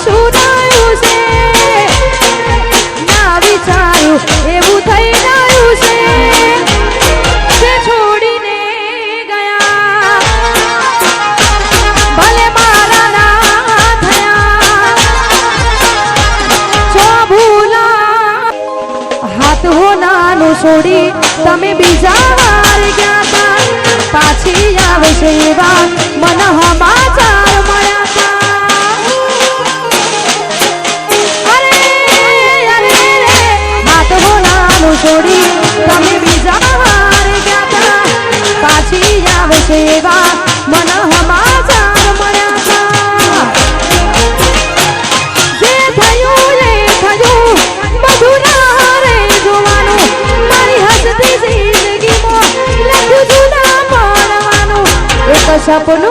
સુનાયું છે ના વિચાર્યું એવું થઈ ગયું છે તે છોડીને ગયા ભલે મારા ના થયા છો ભૂલા હાથ હોનાનું છોડી તમે બીજા વાર ગયા તા પાછી આવે છે એવા મન સમાચાર મળ્યા તા છોડી તમે બીજા વાર ગયા તા પાછી આવે છે એવા મન સમાચાર મળ્યા તા જે થયું એ થયું બધું ના રે જોવાનું મારી હસતી જિંદગીમાં લખ્યું જુદા પડવાનું એક સપનું